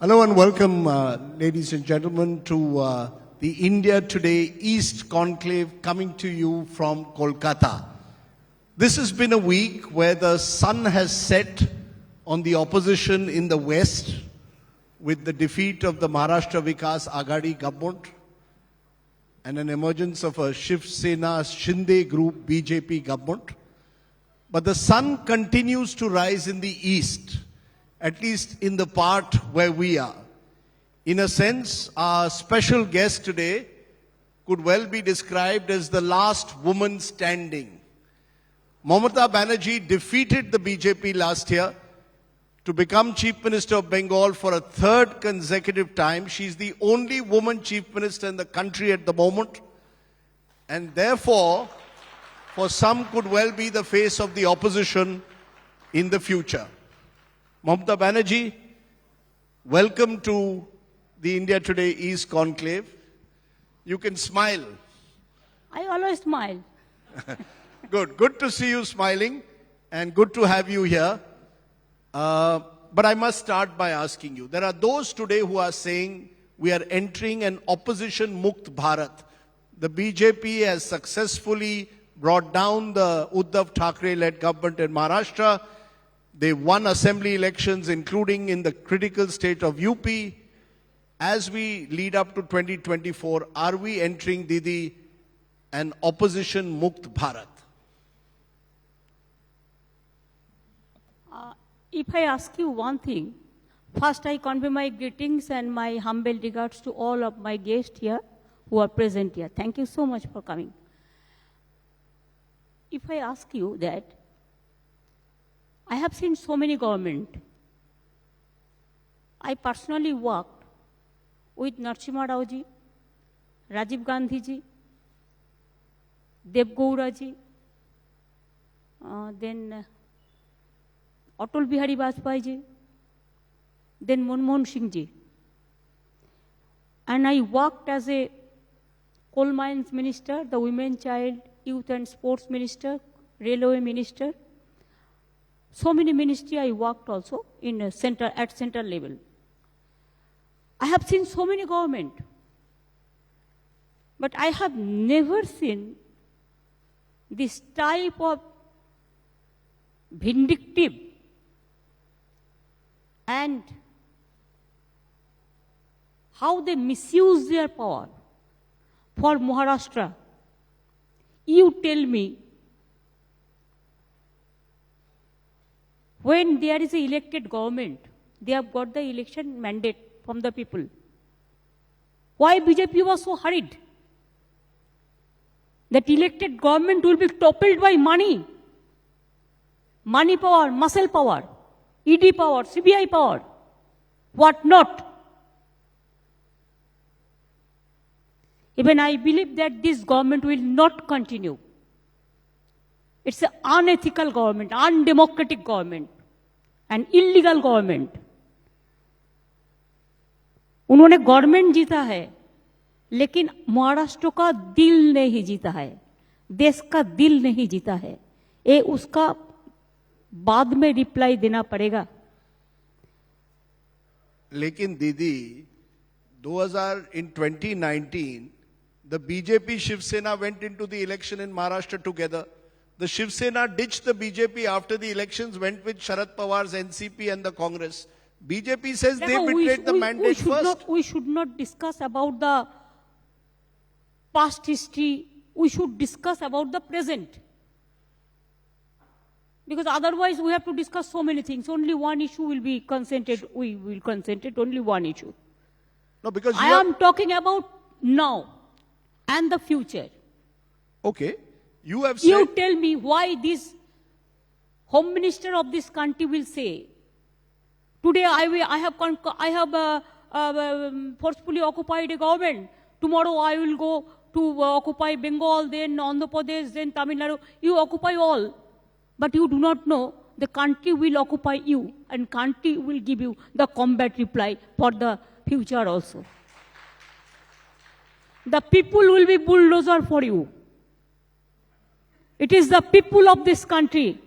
Hello and welcome, ladies and gentlemen, to the India Today East Conclave coming to you from Kolkata. This has been a week where the sun has set on the opposition in the West with the defeat of the Maharashtra Vikas Aghadi government and an emergence of a Shiv Sena Shinde Group BJP government. But the sun continues to rise in the East, at least in the part where we are. In a sense, our special guest today could well be described as the last woman standing. Mamata Banerjee defeated the BJP last year to become Chief Minister of Bengal for a third consecutive time. She's the only woman Chief Minister in the country at the moment, and therefore, for some could well be the face of the opposition in the future. Mamata Banerjee, welcome to the India Today East Conclave. You can smile. I always smile. Good to see you smiling and good to have you here. But I must start by asking you, there are those today who are saying we are entering an opposition Mukt Bharat. The BJP has successfully brought down the Uddhav Thackeray-led government in Maharashtra. They won assembly elections, including in the critical state of UP. As we lead up to 2024, are we entering, Didi, an opposition Mukt Bharat? If I ask you one thing, first I convey my greetings and my humble regards to all of my guests here who are present here. Thank you so much for coming. If I ask you that, I have seen so many governments. I personally worked with Narasimha Rao ji, Rajiv Gandhi ji, Dev Gaura ji, then Atal Bihari Vajpayee ji, then Manmohan Singh ji. And I worked as a coal mines minister, the women, child, youth and sports minister, railway minister. So many ministries I worked also in at central level. I have seen so many government, but I have never seen this type of vindictive and how they misuse their power. For Maharashtra, you tell me, when there is an elected government, they have got the election mandate from the people. Why BJP was so hurried? That elected government will be toppled by money. Money power, muscle power, ED power, CBI power, what not? Even I believe that this government will not continue. It's an unethical government, undemocratic government, an illegal government. उन्होंने government जीता है, लेकिन महाराष्ट्र का दिल नहीं जीता है, देश का दिल नहीं जीता है. ये उसका बाद में रिप्लाई देना पड़ेगा. लेकिन दीदी, 2019, the BJP Shiv Sena went into the election in Maharashtra together. The Shiv Sena ditched the BJP after the elections, went with Sharad Pawar's NCP and the Congress. BJP says they betrayed the mandate first. We should not discuss about the past history. We should discuss about the present. Because otherwise we have to discuss so many things. Only one issue will be concentrated. We will concentrate only one issue. No, because I am talking about now and the future. Okay. You have said... You tell me why this Home Minister of this country will say, today I have forcefully occupied a government. Tomorrow I will go to occupy Bengal, then Andhra Pradesh, then Tamil Nadu. You occupy all. But you do not know the country will occupy you and country will give you the combat reply for the future also. The people will be bulldozer for you. It is the people of this country.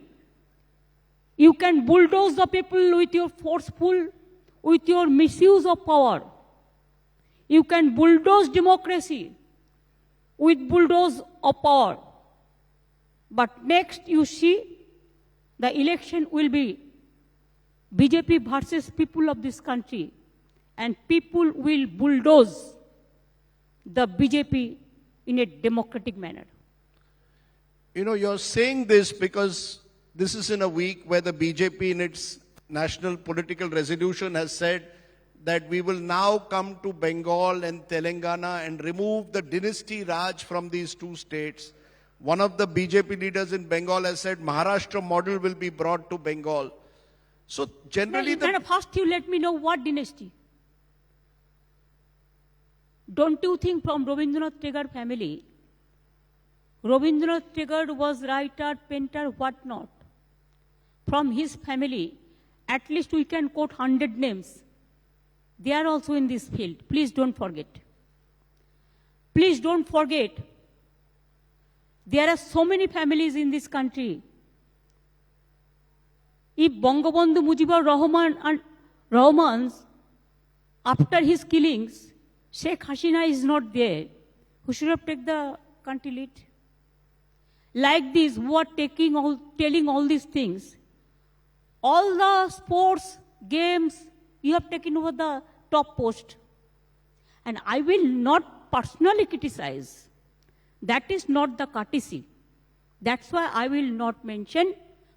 You can bulldoze the people with your forceful with your misuse of power. You can bulldoze democracy with bulldoze of power. But next you see the election will be BJP versus people of this country, and people will bulldoze the BJP in a democratic manner. You know, you're saying this because this is in a week where the BJP in its national political resolution has said that we will now come to Bengal and Telangana and remove the dynasty Raj from these two states. One of the BJP leaders in Bengal has said Maharashtra model will be brought to Bengal. So generally First you let me know what dynasty. Don't you think from Rabindranath Tagore family, Rabindranath Tagore was writer, painter, what not. From his family, at least we can quote 100 names. They are also in this field. Please don't forget. Please don't forget. There are so many families in this country. If Bangabandhu Mujibur Rahman's, after his killings, Sheikh Hasina is not there, who should have taken the country lead? Like this, who are telling all these things. All the sports, games, you have taken over the top post. And I will not personally criticize. That is not the courtesy. That's why I will not mention.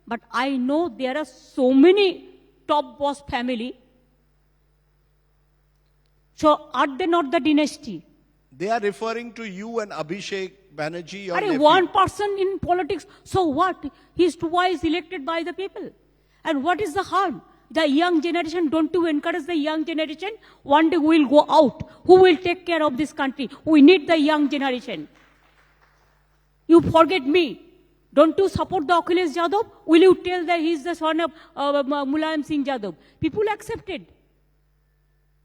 But I know there are so many top boss family. So are they not the dynasty? they are referring to you and Abhishek Banerjee, your nephew. One person in politics, so what? He is twice elected by the people. And what is the harm? The young generation, don't you encourage the young generation? One day we will go out. Who will take care of this country? We need the young generation. You forget me. Don't you support the Akhilesh Yadav? Will you tell that he is the son of Mulayam Singh Yadav? People accepted.